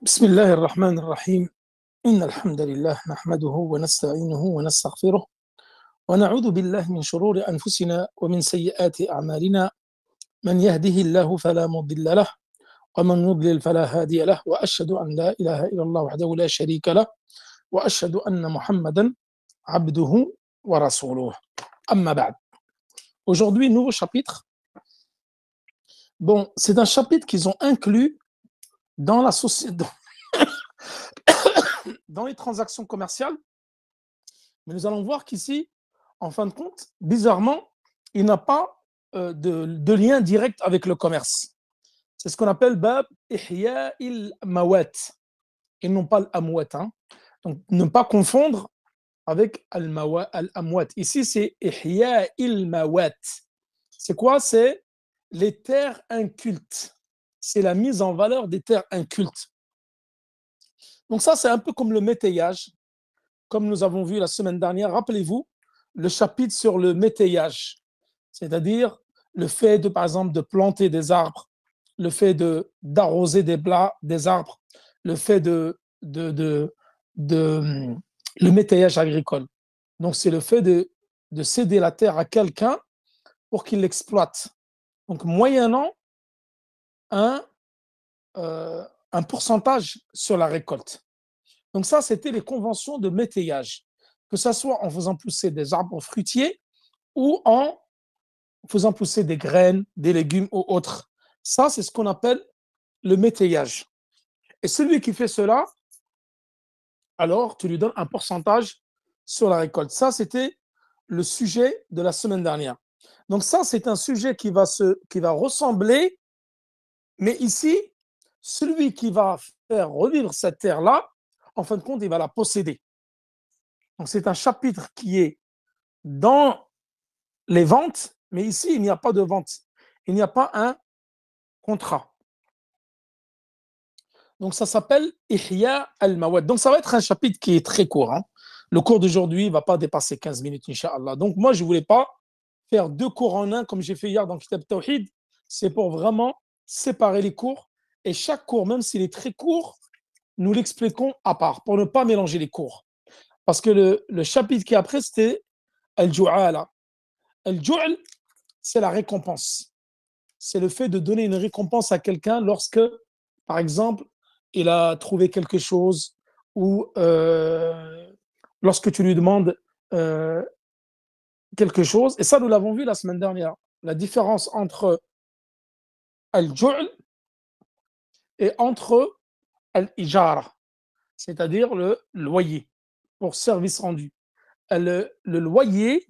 بسم الله الرحمن الرحيم إن الحمد لله نحمده ونستعينه ونستغفره ونعوذ بالله من شرور أنفسنا ومن سيئات أعمالنا من يهده الله فلا مضل له ومن يضلل فلا هادي له وأشهد أن لا إله إلا الله وحده لا شريك له وأشهد أن محمدا عبده ورسوله أما بعد. Aujourd'hui, nouveau chapitre. Bon, c'est un chapitre qu'ils ont inclus dans la société, dans les transactions commerciales. Mais nous allons voir qu'ici, en fin de compte, bizarrement, il n'a pas de lien direct avec le commerce. C'est ce qu'on appelle Bab Ihya il-Mawat. Et non pas l'Amwat. Hein. Donc, ne pas confondre avec Al-Amwat. Ici, c'est Ihya il-Mawat. C'est quoi? C'est les terres incultes. C'est la mise en valeur des terres incultes. Donc ça, c'est un peu comme le métayage. Comme nous avons vu la semaine dernière, rappelez-vous, le chapitre sur le métayage, c'est-à-dire le fait, par exemple, de planter des arbres, le fait d'arroser des arbres, le fait le métayage agricole. Donc, c'est le fait de céder la terre à quelqu'un pour qu'il l'exploite. Donc, moyennant un pourcentage sur la récolte. Donc ça, c'était les conventions de métayage, que ce soit en faisant pousser des arbres fruitiers ou en faisant pousser des graines, des légumes ou autres. Ça, c'est ce qu'on appelle le métayage. Et celui qui fait cela, alors tu lui donnes un pourcentage sur la récolte. Ça, c'était le sujet de la semaine dernière. Donc ça, c'est un sujet qui va ressembler, mais ici, celui qui va faire revivre cette terre-là, en fin de compte, il va la posséder. Donc, c'est un chapitre qui est dans les ventes, mais ici, il n'y a pas de vente. Il n'y a pas un contrat. Donc, ça s'appelle Ihya al-Mawad. Donc, ça va être un chapitre qui est très court. Hein. Le cours d'aujourd'hui ne va pas dépasser 15 minutes, Inch'Allah. Donc, moi, je ne voulais pas faire deux cours en un comme j'ai fait hier dans Kitab Tawhid. C'est pour vraiment séparer les cours. Et chaque cours, même s'il est très court, nous l'expliquons à part pour ne pas mélanger les cours. Parce que le chapitre qui est après, c'était Al-Ju'ala. Al-Ju'al, c'est la récompense. C'est le fait de donner une récompense à quelqu'un lorsque, par exemple, il a trouvé quelque chose ou lorsque tu lui demandes quelque chose. Et ça, nous l'avons vu la semaine dernière. La différence entre Al-Ju'al et entre Al-Ijara, c'est-à-dire le loyer pour service rendu. Le loyer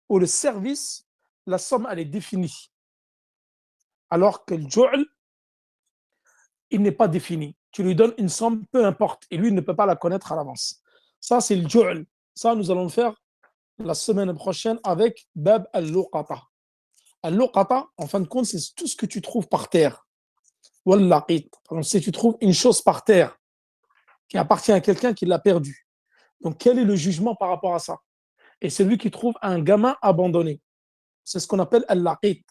ou le service, la somme, elle est définie. Alors que le ju'l, il n'est pas défini. Tu lui donnes une somme, peu importe, et lui il ne peut pas la connaître à l'avance. Ça, c'est le ju'l. Ça, nous allons le faire la semaine prochaine avec Bab al-Luqata. Al-Luqata, en fin de compte, c'est tout ce que tu trouves par terre. Wal-Laqit. Si tu trouves une chose par terre qui appartient à quelqu'un qui l'a perdue. Donc, quel est le jugement par rapport à ça? Et c'est lui qui trouve un gamin abandonné. C'est ce qu'on appelle al-Laqit.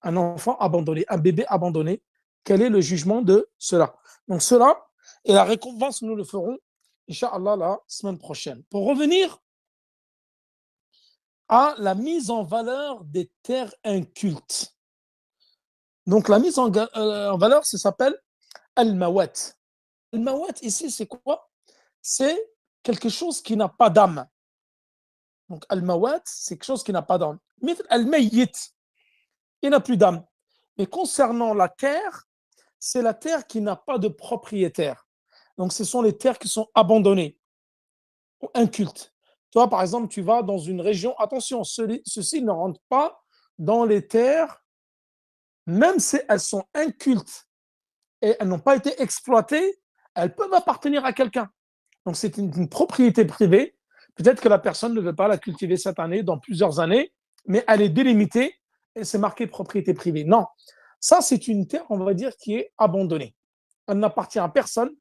Un enfant abandonné, un bébé abandonné. Quel est le jugement de cela? Donc cela, et la récompense, nous le ferons, Inch'Allah, la semaine prochaine. Pour revenir à la mise en valeur des terres incultes. Donc la mise en valeur, ça s'appelle Al-Mawat. Al-Mawat, ici, c'est quoi? C'est quelque chose qui n'a pas d'âme. Donc Al-Mawat, c'est quelque chose qui n'a pas d'âme. Mais Al-Mayyit, il n'a plus d'âme. Mais concernant la terre, c'est la terre qui n'a pas de propriétaire. Donc, ce sont les terres qui sont abandonnées ou incultes. Toi, par exemple, tu vas dans une région, attention, ceux-ci ne rentrent pas dans les terres, même si elles sont incultes et elles n'ont pas été exploitées, elles peuvent appartenir à quelqu'un. Donc, c'est une propriété privée. Peut-être que la personne ne veut pas la cultiver cette année, dans plusieurs années, mais elle est délimitée et c'est marqué propriété privée. Non, ça, c'est une terre, on va dire, qui est abandonnée. Elle n'appartient à personne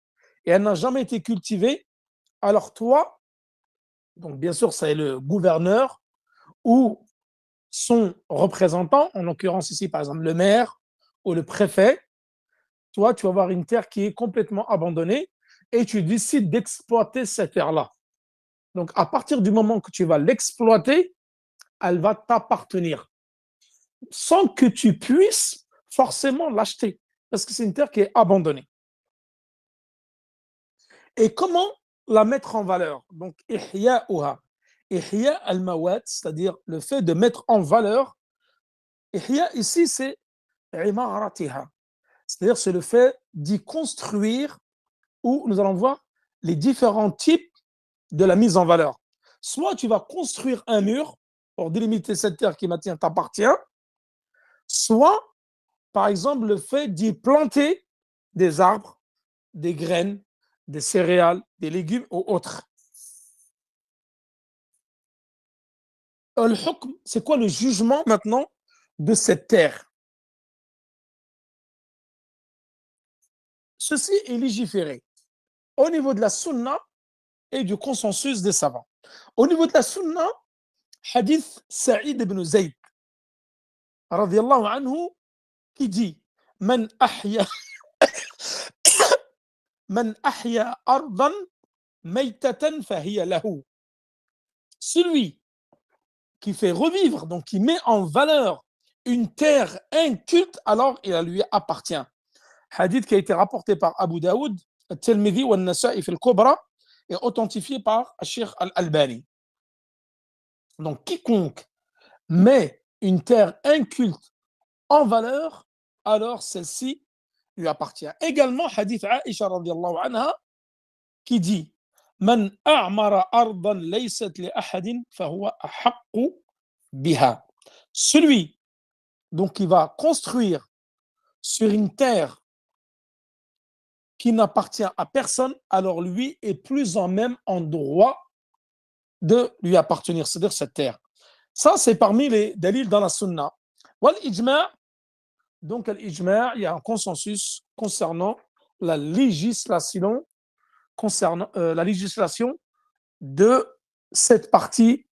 et elle n'a jamais été cultivée. Alors toi, donc bien sûr, c'est le gouverneur ou son représentant, en l'occurrence ici, par exemple, le maire ou le préfet, toi, tu vas avoir une terre qui est complètement abandonnée et tu décides d'exploiter cette terre-là. Donc, à partir du moment que tu vas l'exploiter, elle va t'appartenir sans que tu puisses forcément l'acheter parce que c'est une terre qui est abandonnée. Et comment la mettre en valeur? Donc, ihya'uha. Ihya al-mawat, c'est-à-dire le fait de mettre en valeur. Ihya ici, c'est imaratiha, c'est-à-dire c'est le fait d'y construire où nous allons voir les différents types de la mise en valeur. Soit tu vas construire un mur pour délimiter cette terre qui maintenant t'appartient, soit, par exemple, le fait d'y planter des arbres, des graines, des céréales, des légumes ou autres. Al-hukm, c'est quoi le jugement maintenant de cette terre? Ceci est légiféré au niveau de la sunna et du consensus des savants. Au niveau de la sunna, hadith Saïd ibn Zayd, radiallahu anhu, qui dit Man ahya, man ahya ardan maytatan fahiya lahu. Celui qui fait revivre, donc qui met en valeur une terre inculte, alors il lui appartient. Hadith qui a été rapporté par Abu Daoud, Al-Tirmidhi ou Al-Nasa'i fil Kubra, et authentifié par Sheikh Al-Albani. Donc quiconque met une terre inculte en valeur, alors celle-ci lui appartient. Également, hadith Aisha radiallahu anha qui dit Man a'mara ardan laysat li ahadin fahuwa ahaqqu biha. Celui donc qui va construire sur une terre qui n'appartient à personne, alors lui est plus en même en droit de lui appartenir, c'est-à-dire cette terre. Ça, c'est parmi les dalils dans la sunna. Wal ijma', donc l'ijma', il y a un consensus concernant la législation, de cette partie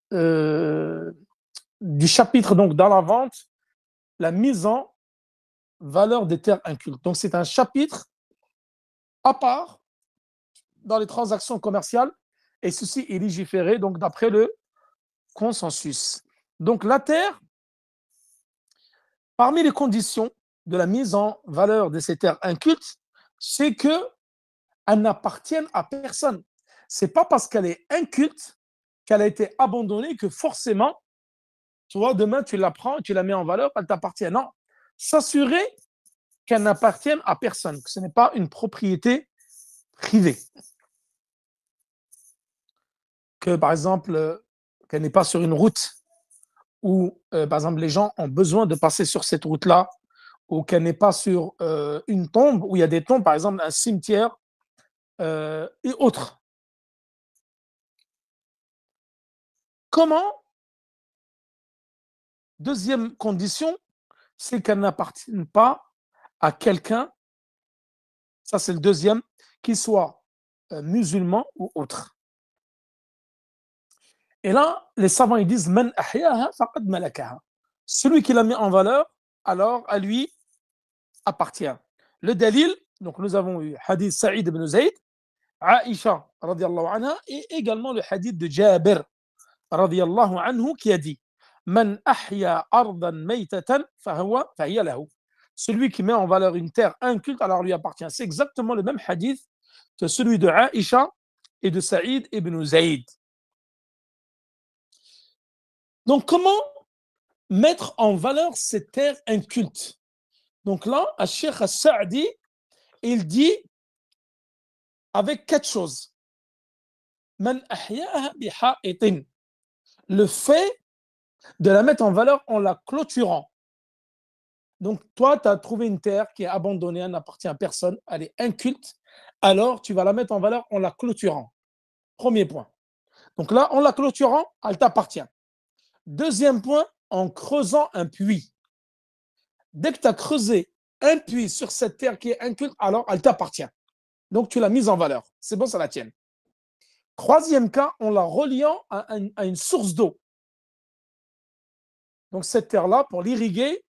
du chapitre, donc dans la vente, la mise en valeur des terres incultes. Donc c'est un chapitre à part dans les transactions commerciales et ceci est légiféré donc d'après le consensus. Donc la terre, parmi les conditions de la mise en valeur de ces terres incultes, c'est qu'elles n'appartiennent à personne. C'est pas parce qu'elle est inculte qu'elle a été abandonnée que forcément, tu vois, demain tu la prends, tu la mets en valeur, elle t'appartient. Non, s'assurer qu'elle n'appartienne à personne, que ce n'est pas une propriété privée. Que par exemple, qu'elle n'est pas sur une route où, par exemple, les gens ont besoin de passer sur cette route-là, ou qu'elle n'est pas sur une tombe, où il y a des tombes, par exemple, un cimetière et autres. Comment? Deuxième condition, c'est qu'elle n'appartienne pas à quelqu'un, ça c'est le deuxième, qui soit musulman ou autre. Et là, les savants ils disent Man ahyaha faqad malakaha. Celui qui l'a mis en valeur, alors à lui appartient. Le dalil, donc nous avons eu hadith Saïd ibn Zayd, Aïcha radiallahu anha, et également le hadith de Jabir radiallahu anhu qui a dit Man ahya ardan maytatan fahiya lahu. Celui qui met en valeur une terre inculte, alors lui appartient. C'est exactement le même hadith que celui de Aïcha et de Saïd ibn Zayd. Donc, comment mettre en valeur ces terres incultes? Donc là, Cheikh Al-Sa'di, il dit avec quatre choses. Man ahyaha biha'itin. Le fait de la mettre en valeur en la clôturant. Donc, toi, tu as trouvé une terre qui est abandonnée, elle n'appartient à personne, elle est inculte, alors tu vas la mettre en valeur en la clôturant. Premier point. Donc là, en la clôturant, elle t'appartient. Deuxième point, en creusant un puits. Dès que tu as creusé un puits sur cette terre qui est inculte, alors elle t'appartient. Donc tu l'as mise en valeur. C'est bon, ça la tienne. Troisième cas, en la reliant à une source d'eau. Donc cette terre-là, pour l'irriguer,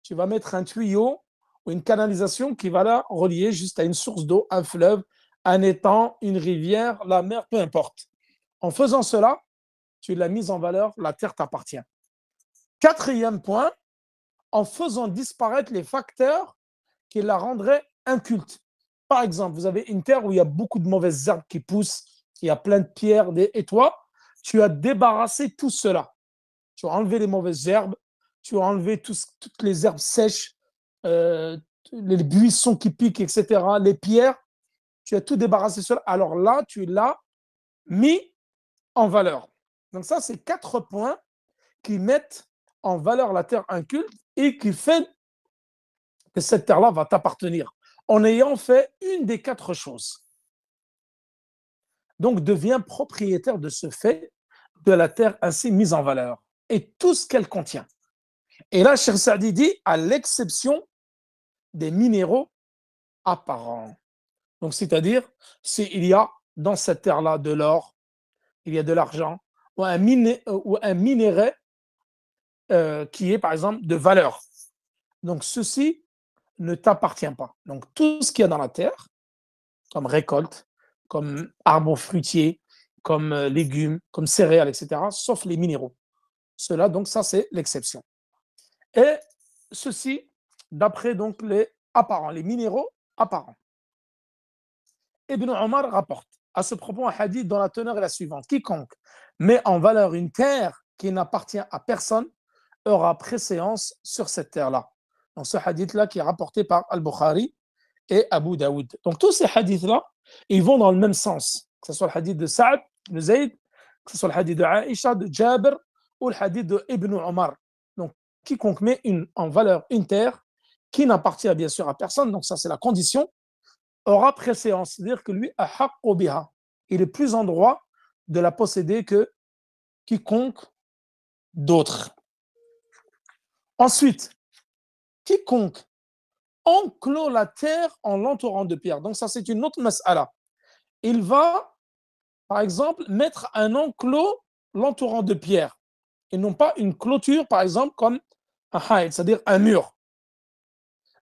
tu vas mettre un tuyau ou une canalisation qui va la relier juste à une source d'eau, un fleuve, un étang, une rivière, la mer, peu importe. En faisant cela, tu l'as mise en valeur, la terre t'appartient. Quatrième point, en faisant disparaître les facteurs qui la rendraient inculte. Par exemple, vous avez une terre où il y a beaucoup de mauvaises herbes qui poussent, il y a plein de pierres, et toi, tu as débarrassé tout cela. Tu as enlevé les mauvaises herbes, tu as enlevé toutes les herbes sèches, euh, les buissons qui piquent, etc., les pierres, tu as tout débarrassé de cela. Alors là, tu l'as mis en valeur. Donc ça, c'est 4 points qui mettent en valeur la terre inculte et qui fait que cette terre-là va t'appartenir en ayant fait une des 4 choses. Donc, deviens propriétaire de ce fait de la terre ainsi mise en valeur et tout ce qu'elle contient. Et là, Cheikh Saadi dit, à l'exception des minéraux apparents. Donc, c'est-à-dire, s'il y a dans cette terre-là de l'or, il y a de l'argent, ou un minerai qui est, par exemple, de valeur. Donc, ceci ne t'appartient pas. Donc, tout ce qu'il y a dans la terre, comme récolte, comme arbres fruitiers, comme légumes, comme céréales, etc., sauf les minéraux. Cela, donc, ça, c'est l'exception. Et ceci, d'après donc les apparents, les minéraux apparents. Ibn Omar rapporte à ce propos un hadith dont la teneur est la suivante. Quiconque met en valeur une terre qui n'appartient à personne aura préséance sur cette terre-là. Donc ce hadith-là qui est rapporté par Al-Bukhari et Abu Daoud. Donc tous ces hadiths-là, ils vont dans le même sens. Que ce soit le hadith de Saad, de Zayd, que ce soit le hadith de Aïcha, de Jabir ou le hadith de Ibn Omar. Donc quiconque met en valeur une terre qui n'appartient bien sûr à personne, donc ça c'est la condition, aura préséance, c'est-à-dire que lui, il est plus en droit de la posséder que quiconque d'autre. Ensuite, quiconque enclos la terre en l'entourant de pierre. Donc ça, c'est une autre mas'ala. Il va, par exemple, mettre un enclos l'entourant de pierre et non pas une clôture, par exemple, comme un haïd, c'est-à-dire un mur.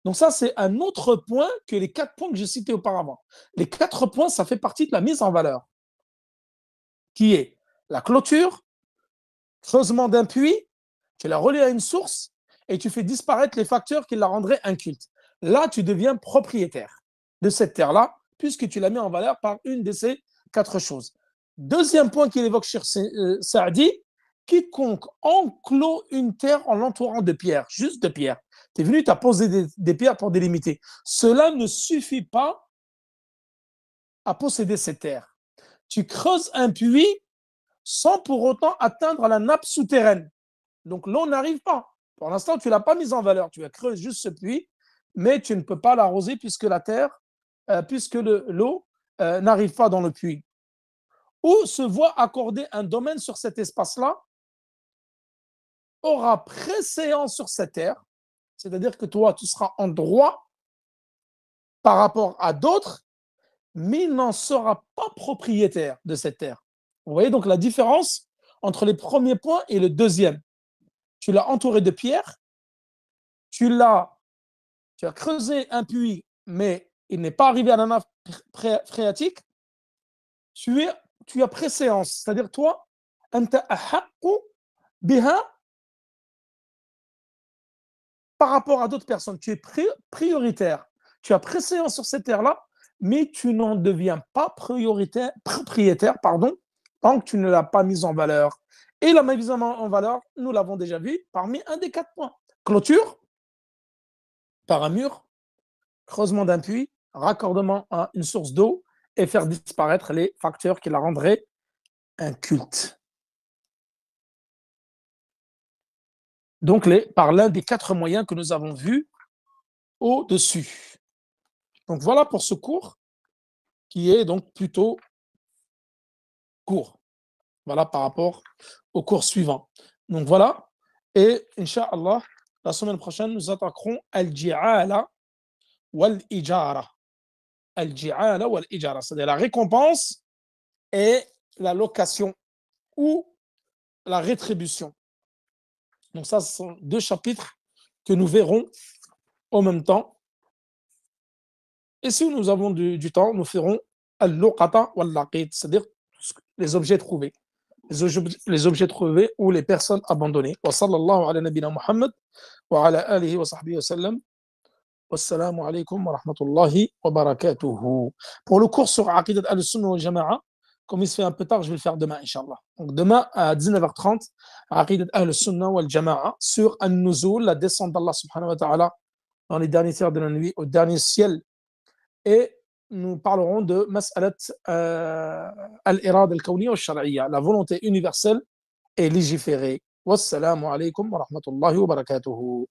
Donc ça, c'est un autre point que les 4 points que j'ai cités auparavant. Les 4 points, ça fait partie de la mise en valeur, qui est la clôture, creusement d'un puits, tu la relies à une source et tu fais disparaître les facteurs qui la rendraient inculte. Là, tu deviens propriétaire de cette terre-là, puisque tu la mets en valeur par une de ces 4 choses. Deuxième point qu'il évoque sur Saadi, quiconque enclos une terre en l'entourant de pierres, juste de pierres. Tu es venu, tu as posé des pierres pour délimiter. Cela ne suffit pas à posséder cette terre. Tu creuses un puits sans pour autant atteindre la nappe souterraine. Donc l'eau n'arrive pas. Pour l'instant, tu ne l'as pas mise en valeur. Tu as creusé juste ce puits, mais tu ne peux pas l'arroser puisque la terre, puisque l'eau n'arrive pas dans le puits. Ou se voit accorder un domaine sur cet espace-là, aura préséance sur cette terre, c'est-à-dire que toi, tu seras en droit par rapport à d'autres, mais il n'en sera pas propriétaire de cette terre. Vous voyez donc la différence entre les premiers points et le deuxième. Tu l'as entouré de pierres, tu as creusé un puits, mais il n'est pas arrivé à la nappe phréatique, tu as préséance. C'est-à-dire, toi, par rapport à d'autres personnes, tu es prioritaire. Tu as préséance sur cette terre-là, mais tu n'en deviens pas propriétaire, tant que tu ne l'as pas mise en valeur. Et la mise en valeur, nous l'avons déjà vu, parmi un des 4 points. Clôture, par un mur, creusement d'un puits, raccordement à une source d'eau et faire disparaître les facteurs qui la rendraient inculte. Donc, par l'un des 4 moyens que nous avons vus au-dessus. Donc, voilà pour ce cours qui est donc plutôt court. Voilà par rapport au cours suivant. Donc, voilà. Et, Inch'Allah, la semaine prochaine, nous attaquerons al-ji'ala wal-ijara. Al-ji'ala wal-ijara, c'est-à-dire la récompense et la location ou la rétribution. Donc ça, ce sont 2 chapitres que nous verrons en même temps Et si nous avons du temps, nous ferons al-luqata wal-laqit, c'est-à-dire les objets trouvés. Les objets trouvés ou les personnes abandonnées. Wa sallallahu ala nabina Muhammad wa ala alihi wa sahbihi wa sallam. Wassalamu alaikum wa rahmatullahi wa barakatuhu. Pour le cours sur Aqidat al-Sunnah wal Jama'a, comme il se fait un peu tard, je vais le faire demain, Inch'Allah. Donc demain à 19h30, Aqidat al-Sunnah wal Jama'a sur An-Nuzul, la descente d'Allah subhanahu wa ta'ala dans les derniers tiers de la nuit, au dernier ciel. Et nous parlerons de Mas'alat al-Irad al-Kawniya wal-Shar'iyya, la volonté universelle et légiférée. Wassalamu alaikum wa rahmatullahi wa barakatuhu.